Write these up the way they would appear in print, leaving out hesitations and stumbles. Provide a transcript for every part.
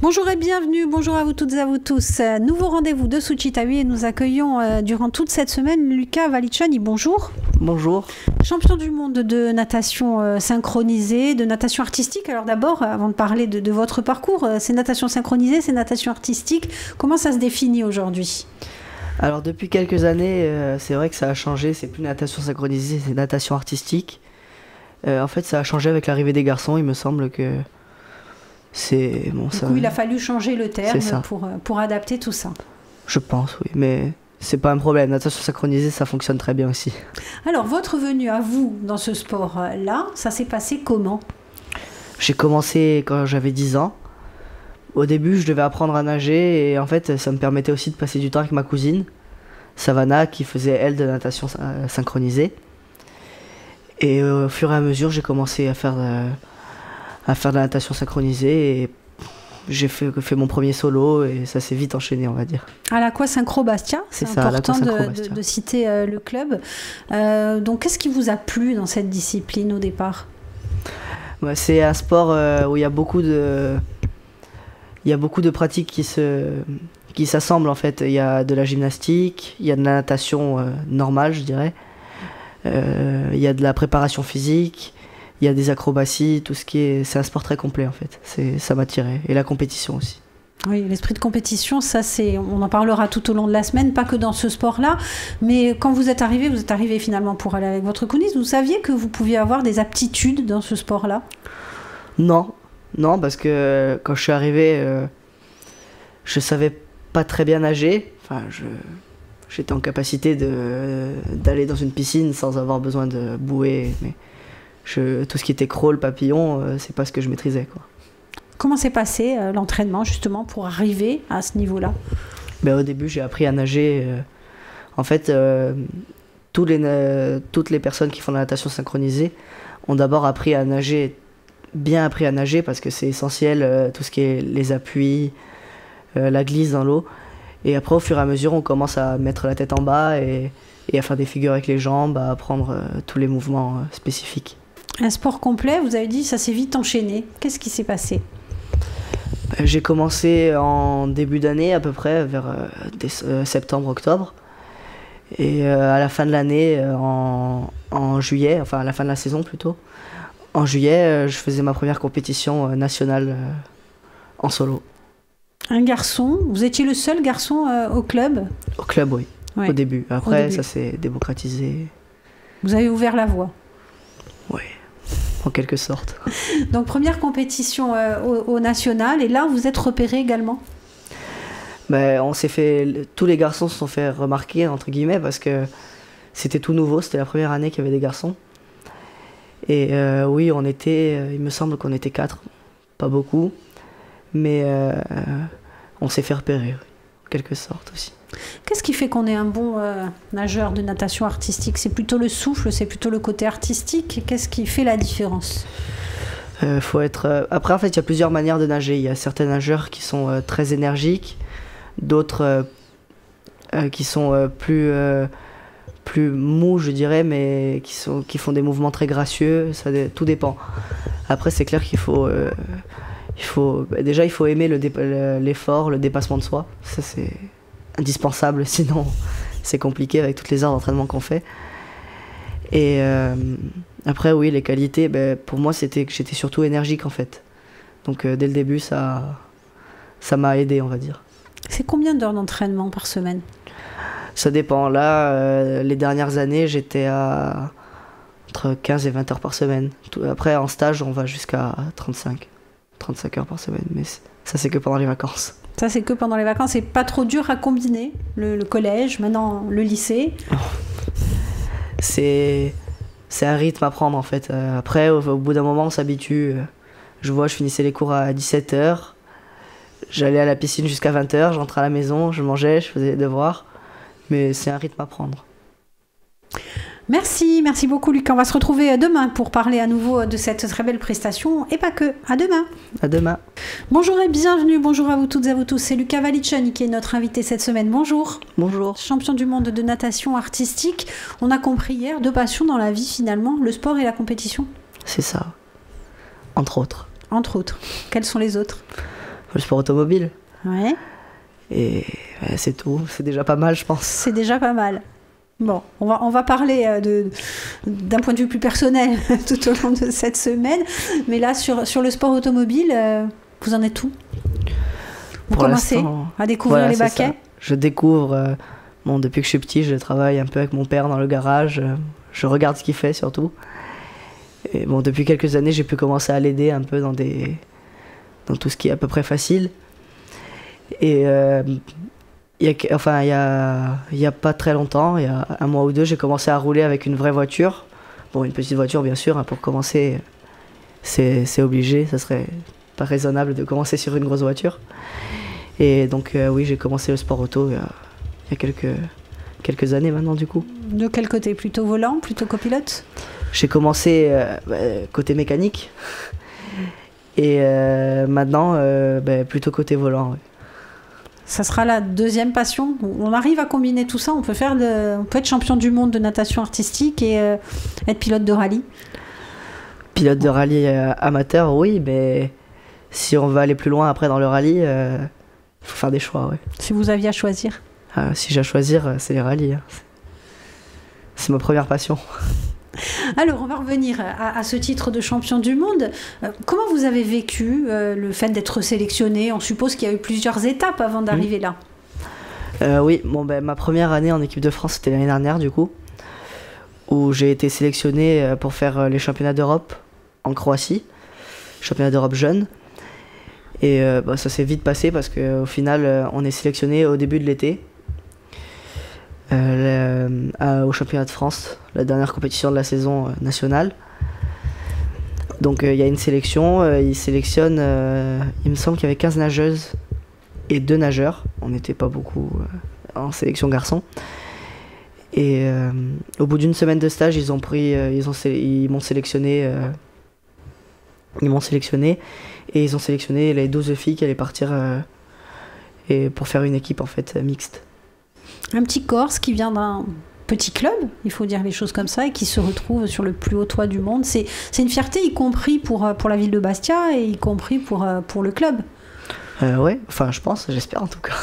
Bonjour et bienvenue, bonjour à vous toutes et à vous tous. Nouveau rendez-vous de Suchitawi et nous accueillons durant toute cette semaine Luca Valiciani. Bonjour. Bonjour. Champion du monde de natation synchronisée, de natation artistique. Alors d'abord, avant de parler de votre parcours, c'est natation synchronisée, c'est natation artistique. Comment ça se définit aujourd'hui ? Alors depuis quelques années, c'est vrai que ça a changé. C'est plus natation synchronisée, c'est natation artistique. En fait, ça a changé avec l'arrivée des garçons. Il me semble que c'est bon. Du coup, il a fallu changer le terme pour adapter tout ça. Je pense, oui, mais c'est pas un problème. Natation synchronisée, ça fonctionne très bien aussi. Alors, votre venue à vous dans ce sport-là, ça s'est passé comment ? J'ai commencé quand j'avais 10 ans. Au début, je devais apprendre à nager et en fait, ça me permettait aussi de passer du temps avec ma cousine, Savannah, qui faisait, elle, de la natation synchronisée. Et au fur et à mesure, j'ai commencé à faire de la natation synchronisée et j'ai fait mon premier solo et ça s'est vite enchaîné, on va dire. À l'Aqua Synchro Bastia, c'est important de citer le club. Donc qu'est-ce qui vous a plu dans cette discipline au départ ? C'est un sport où il y a beaucoup de pratiques qui s'assemblent en fait. Il y a de la gymnastique, il y a de la natation normale, je dirais. Il y a de la préparation physique, il y a des acrobaties, c'est un sport très complet en fait. Ça m'attirait. Et la compétition aussi. Oui, l'esprit de compétition, on en parlera tout au long de la semaine, pas que dans ce sport-là. Mais quand vous êtes arrivé finalement pour aller avec votre cousine, vous saviez que vous pouviez avoir des aptitudes dans ce sport-là ? Non, parce que quand je suis arrivé, je savais pas très bien nager. Enfin, j'étais en capacité d'aller dans une piscine sans avoir besoin de bouée, mais tout ce qui était crawl, papillon, c'est pas ce que je maîtrisais, quoi. Comment s'est passé l'entraînement justement pour arriver à ce niveau-là ? Au début, j'ai appris à nager. En fait, toutes les personnes qui font de la natation synchronisée ont d'abord bien appris à nager parce que c'est essentiel, tout ce qui est les appuis, la glisse dans l'eau. Et après, au fur et à mesure, on commence à mettre la tête en bas et à faire des figures avec les jambes, à apprendre tous les mouvements spécifiques. Un sport complet, vous avez dit, ça s'est vite enchaîné. Qu'est-ce qui s'est passé ? J'ai commencé en début d'année, à peu près, vers septembre-octobre. Et à la fin de l'année, en juillet, enfin à la fin de la saison plutôt, en juillet, je faisais ma première compétition nationale en solo. Un garçon, vous étiez le seul garçon au club ? Au club, oui, ouais. Au début. Après, ça s'est démocratisé. Vous avez ouvert la voie ? Oui, en quelque sorte. Donc première compétition au national, et là vous êtes repéré également ? Tous les garçons se sont fait remarquer, entre guillemets, parce que c'était tout nouveau, c'était la première année qu'il y avait des garçons. Et oui, il me semble qu'on était 4, pas beaucoup, mais on s'est fait repérer, en quelque sorte aussi. Qu'est-ce qui fait qu'on est un bon nageur de natation artistique ? C'est plutôt le souffle, c'est plutôt le côté artistique ? Qu'est-ce qui fait la différence ? Après, en fait, il y a plusieurs manières de nager. Il y a certains nageurs qui sont très énergiques, d'autres qui sont plus mous, je dirais, mais qui font des mouvements très gracieux. Tout dépend. Après, c'est clair qu'il faut aimer l'effort, le dépassement de soi. Ça, c'est indispensable, sinon c'est compliqué avec toutes les heures d'entraînement qu'on fait. Et après, oui, les qualités, pour moi, c'était que j'étais surtout énergique en fait. Donc dès le début, ça m'a aidé, on va dire. C'est combien d'heures d'entraînement par semaine ? Ça dépend. Là, les dernières années, j'étais à entre 15 et 20 heures par semaine. Après, en stage, on va jusqu'à 35 heures par semaine, mais ça, c'est que pendant les vacances. Ça, c'est que pendant les vacances. C'est pas trop dur à combiner, le collège, maintenant le lycée. C'est un rythme à prendre, en fait. Après, au bout d'un moment, on s'habitue. Je finissais les cours à 17h. J'allais à la piscine jusqu'à 20h. Je rentrais à la maison, je mangeais, je faisais les devoirs. Mais c'est un rythme à prendre. Merci beaucoup Lucas. On va se retrouver demain pour parler à nouveau de cette très belle prestation et pas que. À demain. À demain. Bonjour et bienvenue. Bonjour à vous toutes et à vous tous. C'est Luca Valiciani qui est notre invité cette semaine. Bonjour. Bonjour. Champion du monde de natation artistique. On a compris hier 2 passions dans la vie finalement, le sport et la compétition. C'est ça. Entre autres. Quelles sont les autres ? le sport automobile. Ouais. Et c'est tout, c'est déjà pas mal, je pense. C'est déjà pas mal. Bon, on va parler d'un point de vue plus personnel tout au long de cette semaine. Mais là, sur le sport automobile, vous en êtes où? Vous commencez à découvrir les baquets? Je découvre, depuis que je suis petit, je travaille un peu avec mon père dans le garage. Je regarde ce qu'il fait surtout. Et bon, depuis quelques années, j'ai pu commencer à l'aider un peu dans tout ce qui est à peu près facile. Et il y a pas très longtemps, il y a 1 mois ou 2, j'ai commencé à rouler avec une vraie voiture. Bon, une petite voiture bien sûr, hein, pour commencer, c'est obligé, ça serait pas raisonnable de commencer sur une grosse voiture. Et donc oui, j'ai commencé le sport auto il y a quelques années maintenant du coup. De quel côté? Plutôt volant, plutôt copilote? J'ai commencé côté mécanique et maintenant plutôt côté volant. Ouais. Ça sera la deuxième passion. On arrive à combiner tout ça. On peut être champion du monde de natation artistique et être pilote de rallye. Pilote de rallye amateur, oui, mais si on veut aller plus loin après dans le rallye, faut faire des choix. Ouais. Si vous aviez à choisir? Si j'ai à choisir, c'est les rallyes. Hein. C'est ma première passion. Alors, on va revenir à ce titre de champion du monde. Comment vous avez vécu le fait d'être sélectionné? On suppose qu'il y a eu plusieurs étapes avant d'arriver là. Oui, ma première année en équipe de France, c'était l'année dernière du coup, où j'ai été sélectionné pour faire les championnats d'Europe en Croatie, championnat d'Europe jeune. Et ça s'est vite passé parce qu'au final, on est sélectionné au début de l'été. Au championnat de France, la dernière compétition de la saison nationale. Donc il y a une sélection, ils sélectionnent, il me semble qu'il y avait 15 nageuses et 2 nageurs, on n'était pas beaucoup en sélection garçon. Et au bout d'une semaine de stage, ils m'ont sélectionné et ils ont sélectionné les 12 filles qui allaient partir pour faire une équipe en fait mixte. Un petit Corse qui vient d'un petit club, il faut dire les choses comme ça, et qui se retrouve sur le plus haut toit du monde. C'est une fierté, y compris pour la ville de Bastia et y compris pour le club. Ouais, enfin je pense, j'espère en tout cas.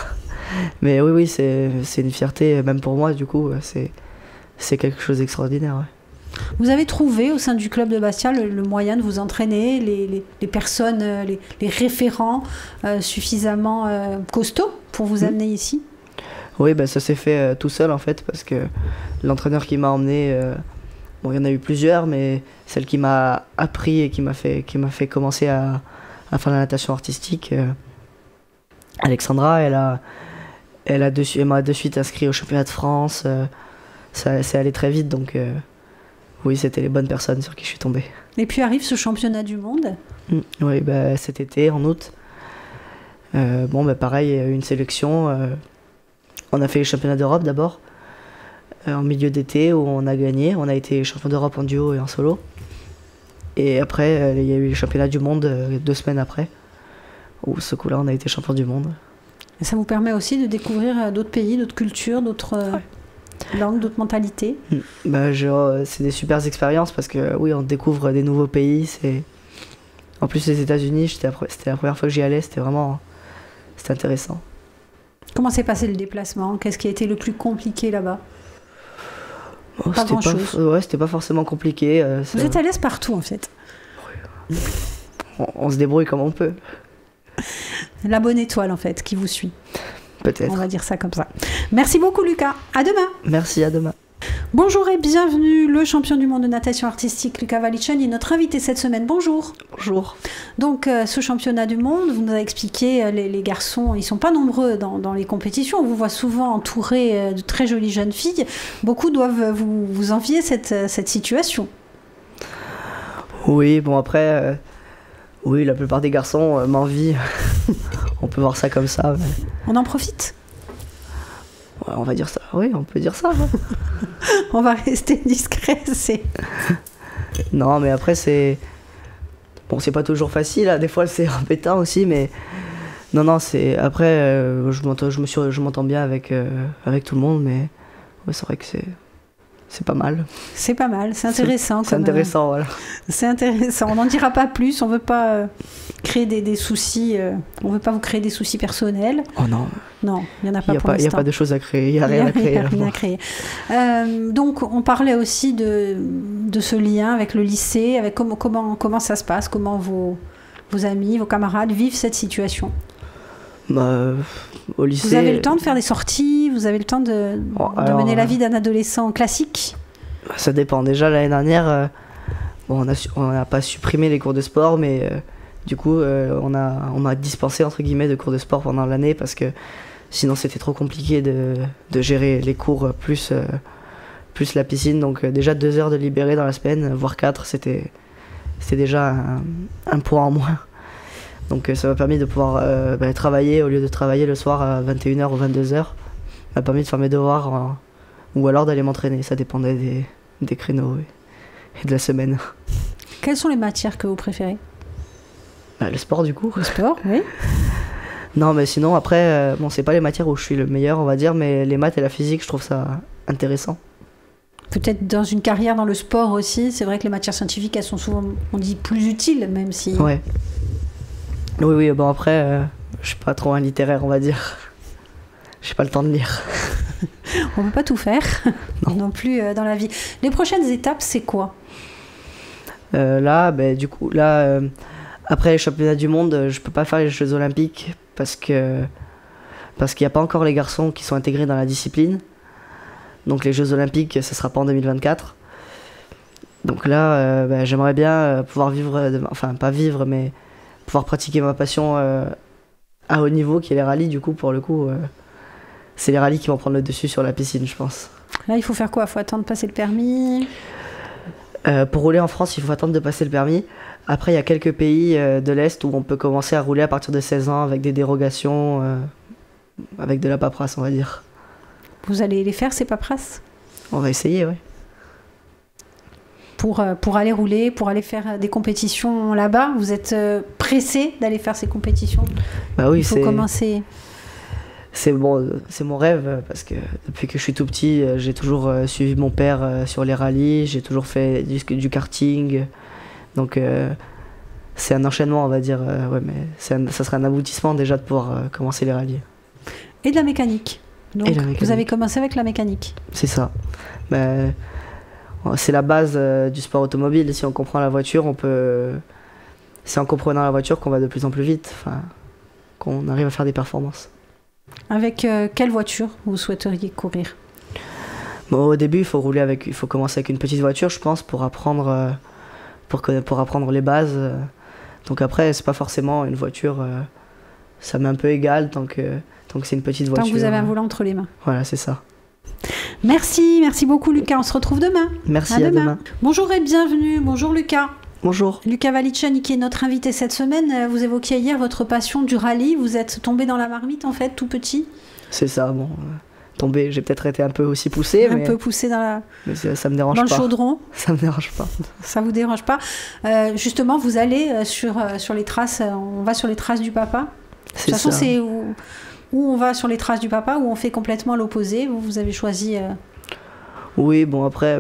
Mais oui, c'est une fierté, même pour moi du coup, c'est quelque chose d'extraordinaire. Ouais. Vous avez trouvé au sein du club de Bastia le moyen de vous entraîner, les personnes, les référents suffisamment costauds pour vous amener ici? Oui, ça s'est fait tout seul en fait, parce que l'entraîneur qui m'a emmené, il y en a eu plusieurs, mais celle qui m'a appris et qui m'a fait commencer à faire la natation artistique, Alexandra, elle m'a de suite inscrit au championnat de France. C'est allé très vite, donc oui, c'était les bonnes personnes sur qui je suis tombé. Et puis arrive ce championnat du monde. Oui, cet été, en août. Pareil, il y a eu une sélection. On a fait les championnats d'Europe d'abord, en milieu d'été, où on a gagné. On a été champion d'Europe en duo et en solo. Et après, il y a eu les championnats du monde 2 semaines après, où ce coup-là, on a été champion du monde. Et ça vous permet aussi de découvrir d'autres pays, d'autres cultures, d'autres langues, d'autres mentalités? C'est des super expériences parce que oui, on découvre des nouveaux pays. En plus, les États-Unis, c'était la première fois que j'y allais, c'était intéressant. Comment s'est passé le déplacement? Qu'est-ce qui a été le plus compliqué là-bas? Pas grand-chose. C'était pas forcément compliqué. Vous êtes à l'aise partout en fait. Oui. On se débrouille comme on peut. La bonne étoile en fait qui vous suit. Peut-être. On va dire ça comme ça. Merci beaucoup Lucas. À demain. Merci, à demain. Bonjour et bienvenue, le champion du monde de natation artistique Luca Valiceni est notre invité cette semaine. Bonjour. Bonjour. Donc ce championnat du monde, vous nous avez expliqué, les garçons, ils ne sont pas nombreux dans les compétitions. On vous voit souvent entouré de très jolies jeunes filles. Beaucoup doivent vous envier cette situation. Oui, après, oui, la plupart des garçons m'envient. On peut voir ça comme ça. Mais... On en profite? Ouais, on va dire ça, oui, on peut dire ça. Hein. On va rester discret, Non, mais après, c'est pas toujours facile, hein. Des fois c'est embêtant aussi, mais... Non, c'est... Après, je m'entends bien avec tout le monde, mais ouais, c'est vrai que c'est pas mal. C'est pas mal, c'est intéressant. C'est intéressant, voilà. C'est intéressant. On n'en dira pas plus, on veut pas créer des soucis, on veut pas vous créer des soucis personnels. Oh non. Non, il n'y en a pas pour l'instant. Il n'y a pas de choses à créer, il n'y a rien à créer. Il y a rien à créer. Donc, on parlait aussi de ce lien avec le lycée, avec comment ça se passe, comment vos amis, vos camarades vivent cette situation. Au lycée... Vous avez le temps de faire des sorties, vous avez le temps de mener la vie d'un adolescent classique? Ça dépend. Déjà, l'année dernière, on n'a pas supprimé les cours de sport, mais du coup, on m'a dispensé, entre guillemets, de cours de sport pendant l'année, parce que sinon, c'était trop compliqué de gérer les cours plus la piscine. Donc déjà 2 heures de libéré dans la semaine, voire 4, c'était déjà un poids en moins. Donc ça m'a permis de pouvoir travailler au lieu de travailler le soir à 21h ou 22h. Ça m'a permis de faire mes devoirs ou alors d'aller m'entraîner. Ça dépendait des créneaux et de la semaine. Quelles sont les matières que vous préférez? Le sport du coup. Le sport, oui. Non mais sinon après, c'est pas les matières où je suis le meilleur on va dire, mais les maths et la physique je trouve ça intéressant. Peut-être dans une carrière dans le sport aussi, c'est vrai que les matières scientifiques elles sont souvent, on dit, plus utiles même si... Ouais. Oui, bon après, je suis pas trop un littéraire, on va dire. J'ai pas le temps de lire. On peut pas tout faire, non plus dans la vie. Les prochaines étapes, c'est quoi? Là, après les championnats du monde, je peux pas faire les Jeux Olympiques parce qu'il n'y a pas encore les garçons qui sont intégrés dans la discipline. Donc les Jeux Olympiques, ça sera pas en 2024. Donc là, j'aimerais bien pouvoir vivre, pas vivre, mais pouvoir pratiquer ma passion à haut niveau, qui est les rallyes. Du coup, pour le coup, c'est les rallyes qui vont prendre le dessus sur la piscine, je pense. Là, il faut faire quoi? Il faut attendre de passer le permis? Pour rouler en France, il faut attendre de passer le permis. Après, il y a quelques pays de l'Est où on peut commencer à rouler à partir de 16 ans avec des dérogations, avec de la paperasse, on va dire. Vous allez les faire, ces paperasses? On va essayer, oui. Pour aller rouler, pour aller faire des compétitions là-bas, vous êtes pressé d'aller faire ces compétitions? Bah oui, il faut commencer. C'est mon rêve, parce que depuis que je suis tout petit, j'ai toujours suivi mon père sur les rallyes, j'ai toujours fait du karting. Donc c'est un enchaînement, on va dire, mais ça serait un aboutissement déjà de pouvoir commencer les rallyes. Et de la mécanique. Donc vous avez commencé avec la mécanique. C'est ça. C'est la base du sport automobile. Si on comprend la voiture, c'est en comprenant la voiture qu'on va de plus en plus vite, qu'on arrive à faire des performances. Avec quelle voiture vous souhaiteriez courir? Au début, il faut commencer avec une petite voiture, je pense, pour apprendre les bases. Donc après, c'est pas forcément une voiture, ça m'est un peu égal tant que c'est une petite voiture. Tant que vous avez un volant entre les mains. Voilà, c'est ça. Merci beaucoup Lucas, on se retrouve demain. Merci, à demain. Bonjour et bienvenue, bonjour Lucas. Bonjour. Lucas Valichani qui est notre invité cette semaine. Vous évoquiez hier votre passion du rallye, vous êtes tombé dans la marmite en fait, tout petit. C'est ça, bon, tombé, j'ai peut-être été un peu aussi poussé. Un peu poussé dans la... Mais ça me dérange pas. Dans le chaudron. Ça me dérange pas. Ça vous dérange pas. Justement, vous allez sur les traces, on va sur les traces du papa. De toute façon, c'est où on va sur les traces du papa, où on fait complètement l'opposé. Vous avez choisi... Oui, bon après,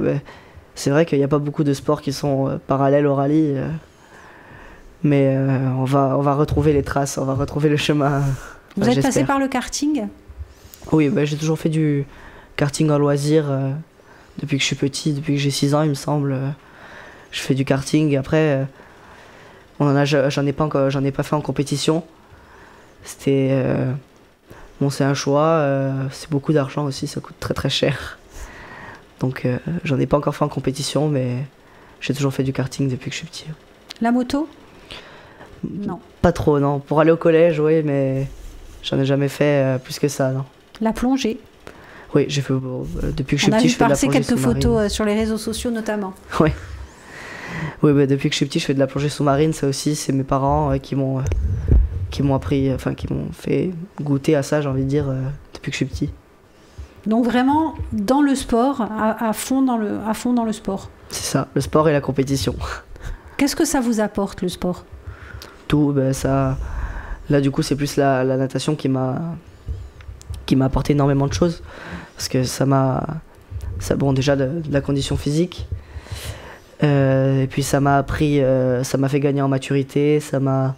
c'est vrai qu'il n'y a pas beaucoup de sports qui sont parallèles au rallye. Mais on va retrouver les traces, on va retrouver le chemin. Vous êtes passé par le karting? Oui, j'ai toujours fait du karting en loisir depuis que je suis petit, depuis que j'ai 6 ans il me semble. Je fais du karting. Après, j'en ai pas fait en compétition. C'était... c'est un choix, c'est beaucoup d'argent aussi, ça coûte très très cher. Donc j'en ai pas encore fait en compétition, mais j'ai toujours fait du karting depuis que je suis petit. La moto? Non. Pas trop, non. Pour aller au collège, oui, mais j'en ai jamais fait plus que ça, non. La plongée? Oui, j'ai fait depuis que je suis petit, je fais de la plongée sous-marine. On a vu passer quelques photos sur les réseaux sociaux notamment. Oui. Oui, depuis que je suis petit, je fais de la plongée sous-marine. Ça aussi, c'est mes parents qui m'ont appris, qui m'ont fait goûter à ça, j'ai envie de dire, depuis que je suis petit. Donc vraiment dans le sport, à fond dans le sport. C'est ça, le sport et la compétition. Qu'est-ce que ça vous apporte, le sport? Tout, ça... Là, du coup, c'est plus la natation qui m'a apporté énormément de choses. Parce que ça m'a Ça, bon, déjà de la condition physique. Et puis ça m'a appris, ça m'a fait gagner en maturité, ça m'a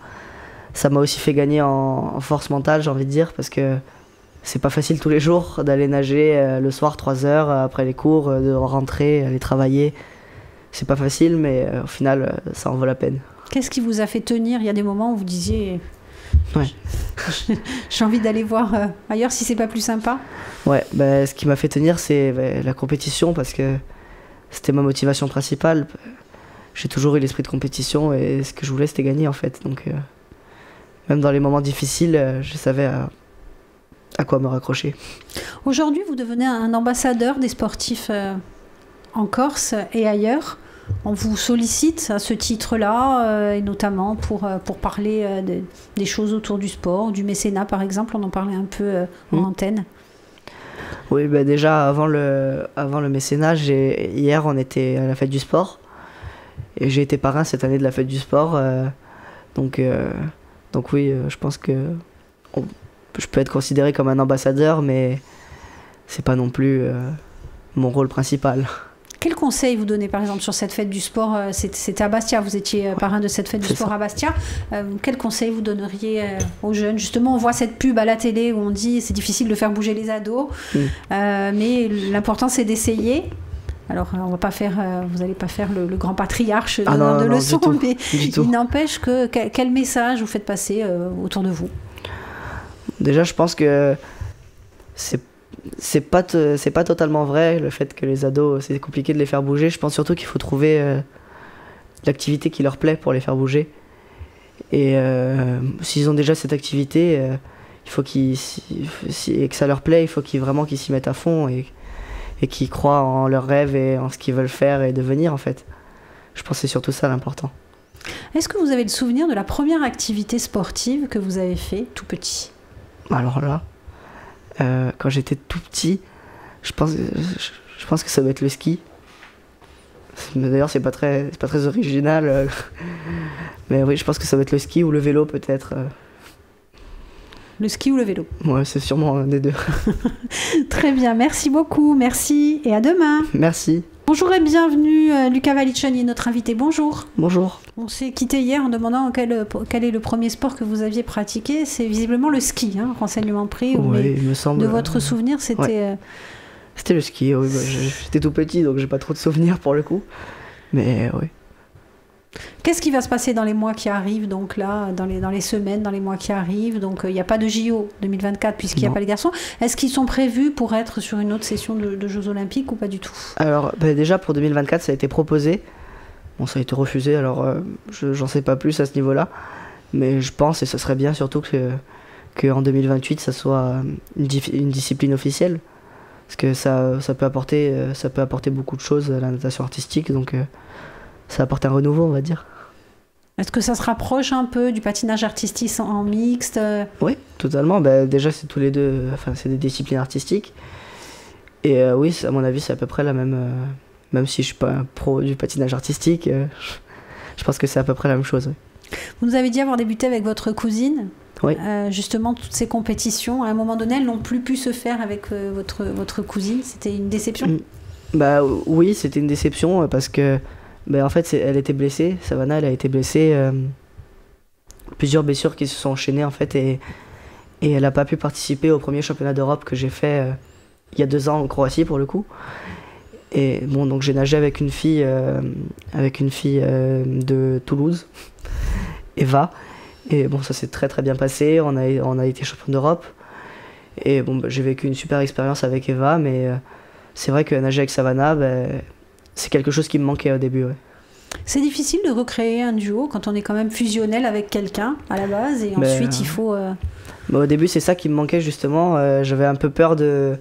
aussi fait gagner en force mentale, j'ai envie de dire, parce que c'est pas facile tous les jours d'aller nager le soir 3 heures après les cours, de rentrer, aller travailler. C'est pas facile, mais au final, ça en vaut la peine. Qu'est-ce qui vous a fait tenir? Il y a des moments où vous disiez ouais. j'ai envie d'aller voir ailleurs si c'est pas plus sympa. Ouais, bah, ce qui m'a fait tenir, c'est la compétition, parce que c'était ma motivation principale. J'ai toujours eu l'esprit de compétition et ce que je voulais, c'était gagner en fait. Donc, même dans les moments difficiles, je savais à quoi me raccrocher. Aujourd'hui, vous devenez un ambassadeur des sportifs en Corse et ailleurs. On vous sollicite à ce titre-là, et notamment pour parler des choses autour du sport, du mécénat par exemple. On en parlait un peu en antenne. Oui, bah déjà avant le mécénat, hier on était à la fête du sport et j'ai été parrain cette année de la fête du sport. Donc oui, je pense que je peux être considéré comme un ambassadeur, mais c'est pas non plus mon rôle principal. Quel conseil vous donnez par exemple sur cette fête du sport? C'était à Bastia, vous étiez parrain de cette fête du sport à Bastia. Quel conseil vous donneriez aux jeunes? Justement, on voit cette pub à la télé où on dit c'est difficile de faire bouger les ados, mais l'important c'est d'essayer. Alors, on va pas faire, vous n'allez pas faire le grand patriarche de leçons, mais il n'empêche que quel message vous faites passer autour de vous? Déjà, je pense que c'est pas totalement vrai le fait que les ados, c'est compliqué de les faire bouger. Je pense surtout qu'il faut trouver l'activité qui leur plaît pour les faire bouger. Et s'ils ont déjà cette activité, il faut et que ça leur plaît, il faut vraiment qu'ils s'y mettent à fond et qu'ils croient en leurs rêves et en ce qu'ils veulent faire et devenir en fait. Je pense que c'est surtout ça l'important. Est-ce que vous avez le souvenir de la première activité sportive que vous avez fait tout petit? Alors là, quand j'étais tout petit, je pense que ça doit être le ski. D'ailleurs, c'est pas très original. Mais oui, je pense que ça doit être le ski ou le vélo peut-être. Le ski ou le vélo? Ouais, c'est sûrement un des deux. Très bien, merci beaucoup, merci et à demain. Merci. Bonjour et bienvenue, Luca Valiccioni, notre invité. Bonjour. Bonjour. On s'est quitté hier en demandant quel est le premier sport que vous aviez pratiqué. C'est visiblement le ski, hein, renseignement pris. Oui, il me semble. De votre souvenir, c'était... Ouais. C'était le ski, oui. J'étais tout petit, donc j'ai pas trop de souvenirs pour le coup. Mais oui. Qu'est-ce qui va se passer dans les mois qui arrivent, donc là, dans les semaines, dans les mois qui arrivent? Donc il n'y a pas de JO 2024 puisqu'il n'y a pas les garçons. Est-ce qu'ils sont prévus pour être sur une autre session de Jeux Olympiques ou pas du tout? Alors déjà pour 2024 ça a été proposé. Bon, ça a été refusé, alors j'en sais pas plus à ce niveau-là. Mais je pense, et ce serait bien surtout qu'en 2028 ça soit une discipline officielle. Parce que ça peut apporter beaucoup de choses à la natation artistique, donc ça apporte un renouveau, on va dire. Est-ce que ça se rapproche un peu du patinage artistique en mixte? Oui, totalement. Déjà, c'est tous les deux, c'est des disciplines artistiques. Et oui, à mon avis, c'est à peu près la même. Même si je suis pas un pro du patinage artistique, je pense que c'est à peu près la même chose. Oui. Vous nous avez dit avoir débuté avec votre cousine. Oui. Justement, toutes ces compétitions, à un moment donné, elles n'ont plus pu se faire avec votre cousine. C'était une déception? Oui, c'était une déception parce que en fait, elle était blessée. Savannah, elle a été blessée. Plusieurs blessures qui se sont enchaînées en fait et elle n'a pas pu participer au premier championnat d'Europe que j'ai fait il y a 2 ans en Croatie pour le coup. Et bon, donc j'ai nagé avec une fille de Toulouse, Eva. Et bon, ça s'est très très bien passé. On a été champion d'Europe. Et bon, j'ai vécu une super expérience avec Eva, mais c'est vrai que nager avec Savannah, c'est quelque chose qui me manquait au début. Ouais. C'est difficile de recréer un duo quand on est quand même fusionnel avec quelqu'un à la base et ensuite il faut... Au début, c'est ça qui me manquait justement. J'avais un peu peur de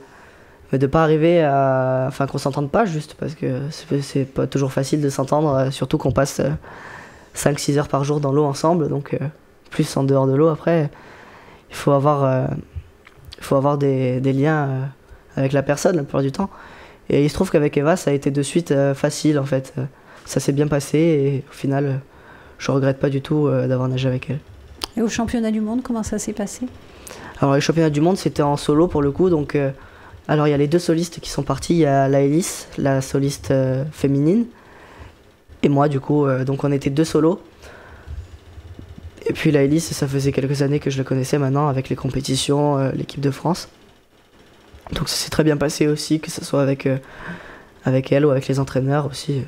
pas arriver à... Enfin, qu'on s'entende pas juste, parce que c'est pas toujours facile de s'entendre, surtout qu'on passe 5-6 heures par jour dans l'eau ensemble, donc plus en dehors de l'eau après. Il faut avoir des liens avec la personne la plupart du temps. Et il se trouve qu'avec Eva, ça a été de suite facile en fait. Ça s'est bien passé et au final, je regrette pas du tout d'avoir nagé avec elle. Et au championnat du monde, comment ça s'est passé? Alors les championnats du monde, c'était en solo pour le coup, donc il Alors il y a les 2 solistes qui sont partis, il y a Laëlys, la soliste féminine, et moi du coup, donc on était 2 solos. Et puis Laëlys, ça faisait quelques années que je la connaissais maintenant avec les compétitions, l'équipe de France. Donc ça s'est très bien passé aussi, que ce soit avec elle ou avec les entraîneurs aussi.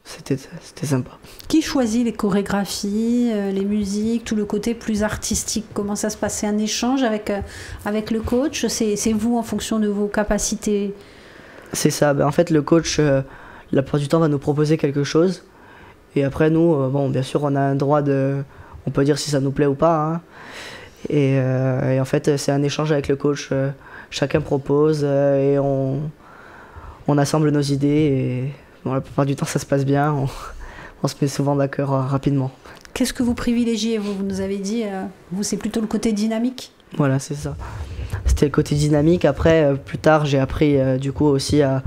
C'était sympa. Qui choisit les chorégraphies, les musiques, tout le côté plus artistique? Comment ça se passe? C'est un échange avec le coach? C'est vous en fonction de vos capacités? C'est ça. En fait, le coach, la plupart du temps, va nous proposer quelque chose. Et après, nous, bon, bien sûr, on a un droit de... On peut dire si ça nous plaît ou pas. Hein. Et en fait, c'est un échange avec le coach. Chacun propose et on assemble nos idées. Et bon, la plupart du temps, ça se passe bien. On se met souvent d'accord rapidement. Qu'est-ce que vous privilégiez? Vous nous avez dit, vous, c'est plutôt le côté dynamique? Voilà, c'est ça. C'était le côté dynamique. Après, plus tard, j'ai appris du coup aussi à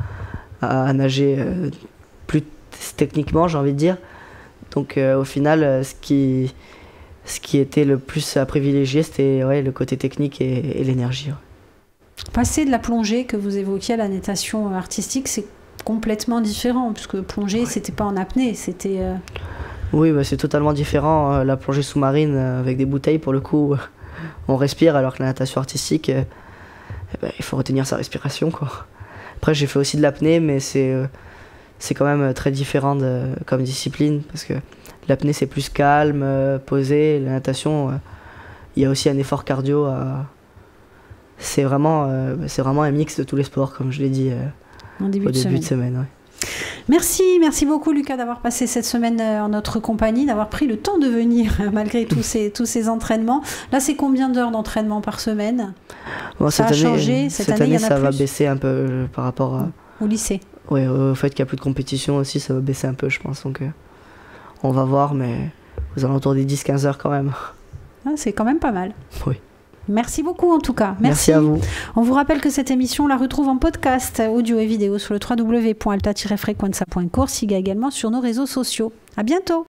nager plus techniquement, j'ai envie de dire. Donc au final, ce qui était le plus à privilégier, c'était le côté technique et l'énergie. Ouais. Passer de la plongée que vous évoquiez à la natation artistique, c'est complètement différent, puisque plonger, c'était pas en apnée, c'était... Oui, c'est totalement différent. La plongée sous-marine avec des bouteilles, pour le coup, on respire, alors que la natation artistique, il faut retenir sa respiration, quoi. Après, j'ai fait aussi de l'apnée, mais c'est quand même très différent comme discipline, parce que l'apnée, c'est plus calme, posé. La natation, il y a aussi un effort cardio. C'est vraiment un mix de tous les sports, comme je l'ai dit au début de semaine. Ouais. Merci beaucoup Lucas d'avoir passé cette semaine en notre compagnie, d'avoir pris le temps de venir malgré tous ces entraînements. Là, c'est combien d'heures d'entraînement par semaine? Ça a changé. Cette année ça va baisser un peu par rapport au lycée. Oui, au fait qu'il n'y a plus de compétition aussi, ça va baisser un peu, je pense. Donc, on va voir, mais aux alentours des 10-15 heures quand même. Ah, c'est quand même pas mal. Oui. Merci beaucoup en tout cas. Merci à vous. On vous rappelle que cette émission, on la retrouve en podcast, audio et vidéo sur le www.alta-frequenza.course, également sur nos réseaux sociaux. À bientôt.